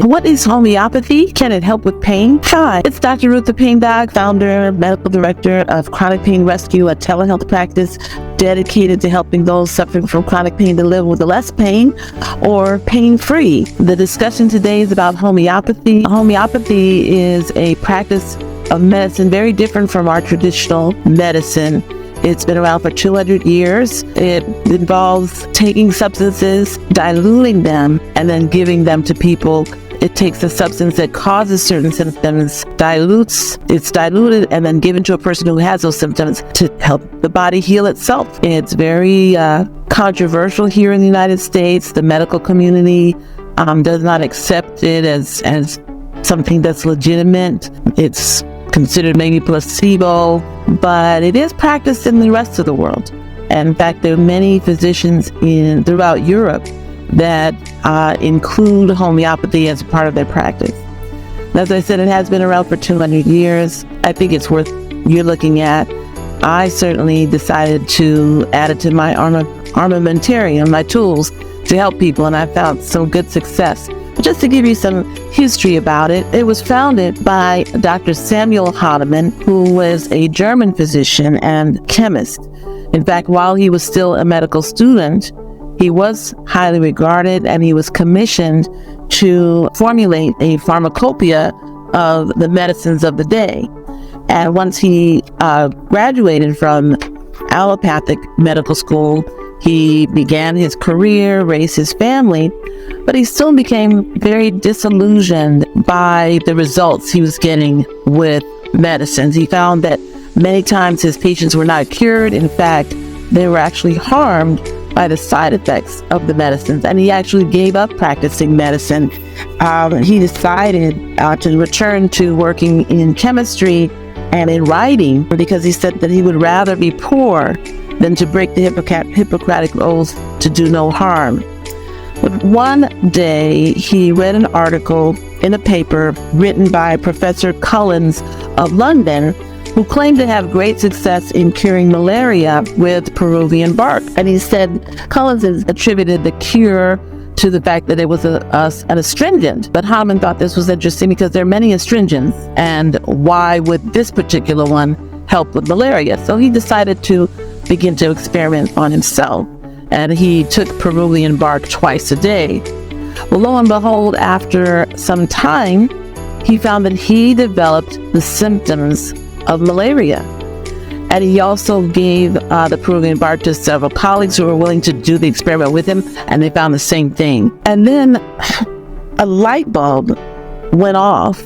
What is homeopathy? Can it help with pain? Hi, it's Dr. Ruth the Pain Doc, founder, medical director of Chronic Pain Rescue, a telehealth practice dedicated to helping those suffering from chronic pain to live with less pain or pain-free. The discussion today is about homeopathy. Homeopathy is a practice of medicine very different from our traditional medicine. It's been around for 200 years. It involves taking substances, diluting them, and then giving them to people. It takes a substance that causes certain symptoms, it's diluted, and then given to a person who has those symptoms to help the body heal itself. It's very controversial here in the United States. The medical community does not accept it as something that's legitimate. It's considered maybe placebo, but it is practiced in the rest of the world. And in fact, there are many physicians throughout Europe that include homeopathy as a part of their practice. As I said, it has been around for 200 years. I think it's worth you're looking at. I certainly decided to add it to my armamentarium, my tools, to help people, and I found some good success. Just to give you some history about it, it was founded by Dr. Samuel Hahnemann, who was a German physician and chemist. In fact, while he was still a medical student, he was highly regarded, and he was commissioned to formulate a pharmacopoeia of the medicines of the day. And once he graduated from allopathic medical school, he began his career, raised his family, but he still became very disillusioned by the results he was getting with medicines. He found that many times his patients were not cured. In fact, they were actually harmed by the side effects of the medicines, and he actually gave up practicing medicine. He decided to return to working in chemistry and in writing, because he said that he would rather be poor than to break the Hippocratic oath to do no harm. But one day he read an article in a paper written by Professor Collins of London, who claimed to have great success in curing malaria with Peruvian bark. And he said Collins has attributed the cure to the fact that it was an astringent. But Hahnemann thought this was interesting because there are many astringents, and why would this particular one help with malaria? So he decided to begin to experiment on himself, and he took Peruvian bark twice a day. Well, lo and behold, after some time, he found that he developed the symptoms of malaria. And he also gave the Peruvian bark to several colleagues who were willing to do the experiment with him, and they found the same thing. And then a light bulb went off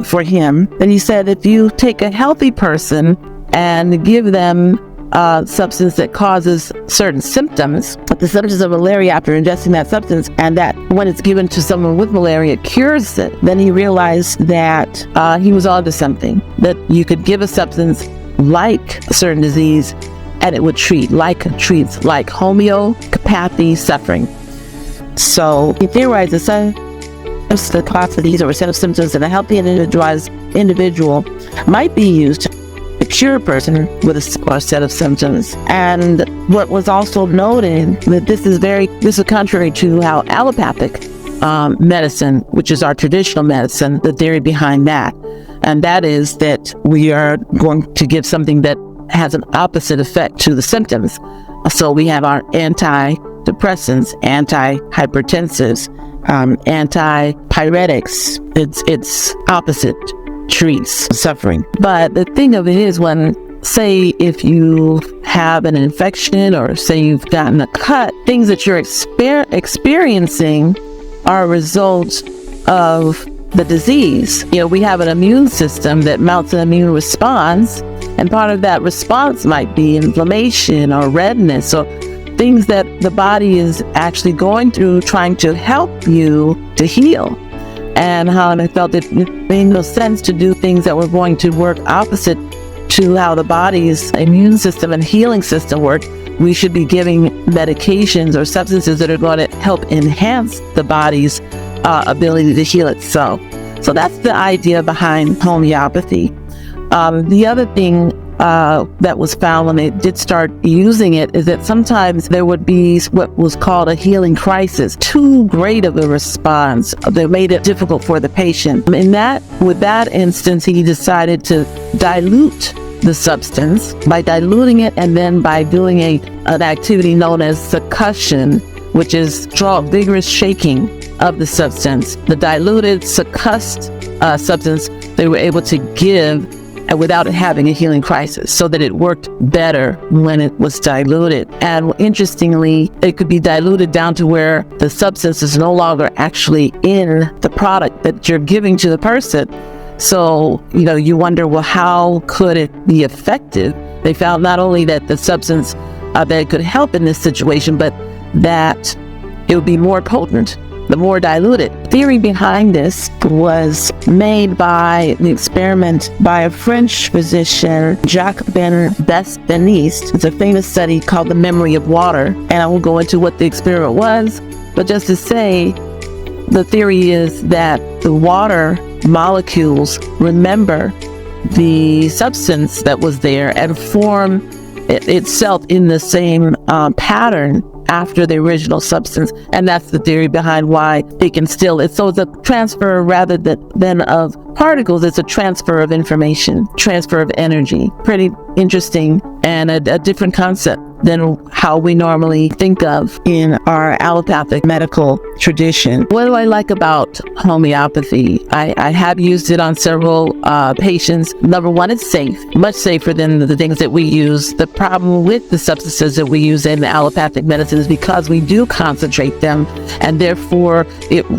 for him, and he said, if you take a healthy person and give them substance that causes certain symptoms, but the symptoms of malaria after ingesting that substance, and that when it's given to someone with malaria cures it, then he realized that he was onto something, that you could give a substance like a certain disease and it would treats like homeopathy suffering. So he theorized the class of these or a set of symptoms that a healthy and individualized individual might be used to cure a person with a set of symptoms. And what was also noted, that this is contrary to how allopathic medicine, which is our traditional medicine, the theory behind that, and that is that we are going to give something that has an opposite effect to the symptoms. So we have our antidepressants, antihypertensives, antipyretics. It's opposite treats suffering. But the thing of it is, when, say, if you have an infection or say you've gotten a cut, things that you're experiencing are a result of the disease. We have an immune system that mounts an immune response, and part of that response might be inflammation or redness or things that the body is actually going through, trying to help you to heal. And Hahnemann felt it made no sense to do things that were going to work opposite to how the body's immune system and healing system work. We should be giving medications or substances that are going to help enhance the body's ability to heal itself. So that's the idea behind homeopathy. The other thing that was found when they did start using it is that sometimes there would be what was called a healing crisis, too great of a response that made it difficult for the patient. With that instance, he decided to dilute the substance. By diluting it and then by doing an activity known as succussion, which is vigorous shaking of the substance, the diluted succussed substance, they were able to give without it having a healing crisis, so that it worked better when it was diluted. And interestingly, it could be diluted down to where the substance is no longer actually in the product that you're giving to the person. So, you wonder, well, how could it be effective? They found not only that the substance that it could help in this situation, but that it would be more potent the more diluted. Theory behind this was made by the experiment by a French physician, Jacques Berniste. It's a famous study called the memory of water, and I won't go into what the experiment was, but just to say, the theory is that the water molecules remember the substance that was there and form itself in the same pattern after the original substance, and that's the theory behind why it can still. So it's a transfer rather than of particles. It's a transfer of information, transfer of energy. Pretty interesting, and a different concept than how we normally think of in our allopathic medical tradition. What do I like about homeopathy? I have used it on several patients. Number one, it's safe, much safer than the things that we use. The problem with the substances that we use in the allopathic medicine is because we do concentrate them, and therefore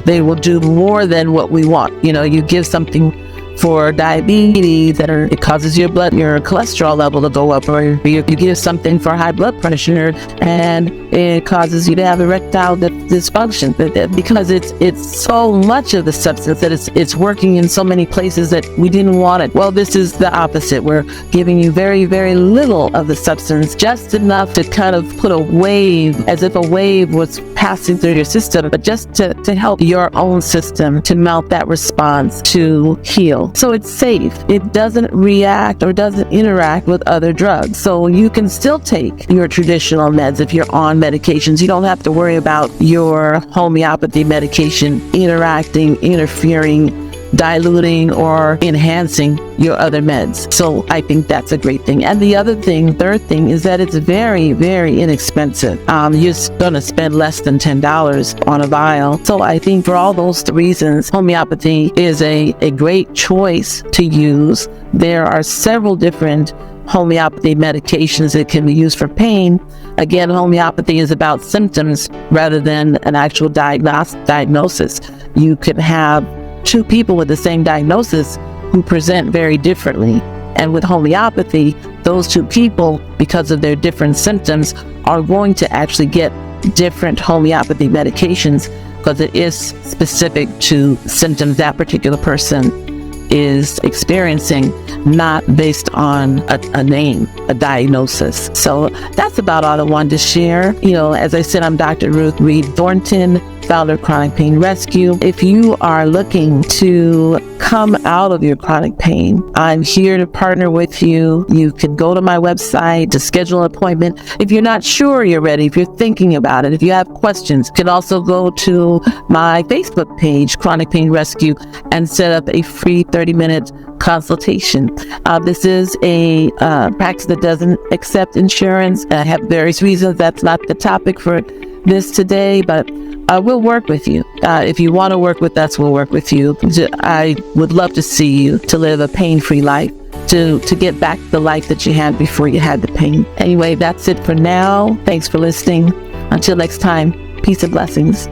they will do more than what we want. You give something for diabetes it causes your cholesterol level to go up, or you give something for high blood pressure and it causes you to have erectile dysfunction, because it's so much of the substance that it's working in so many places that we didn't want it. Well, this is the opposite. We're giving you very, very little of the substance, just enough to kind of put a wave, as if a wave was passing through your system, but just to help your own system to mount that response to heal. So it's safe. It doesn't react or doesn't interact with other drugs. So you can still take your traditional meds if you're on medications. You don't have to worry about your homeopathy medication interfering, diluting, or enhancing your other meds. So I think that's a great thing. And the third thing is that it's very, very inexpensive. You're going to spend less than $10 on a vial. So I think for all those reasons, homeopathy is a great choice to use. There are several different homeopathy medications that can be used for pain. Again, homeopathy is about symptoms rather than an actual diagnosis. You could have two people with the same diagnosis who present very differently. And with homeopathy, those two people, because of their different symptoms, are going to actually get different homeopathy medications because it is specific to symptoms that particular person is experiencing, not based on a name, a diagnosis. So that's about all I wanted to share. As I said, I'm Dr. Ruth Reed Thornton, founder of Chronic Pain Rescue. If you are looking to come out of your chronic pain, I'm here to partner with you. You can go to my website to schedule an appointment. If you're not sure you're ready, if you're thinking about it, if you have questions, you can also go to my Facebook page, Chronic Pain Rescue, and set up a free 30-minute consultation. This is a practice that doesn't accept insurance. I have various reasons that's not the topic for this today, but we'll work with you. If you want to work with us, we'll work with you. I would love to see you to live a pain-free life, to get back the life that you had before you had the pain. Anyway, that's it for now. Thanks for listening. Until next time, peace and blessings.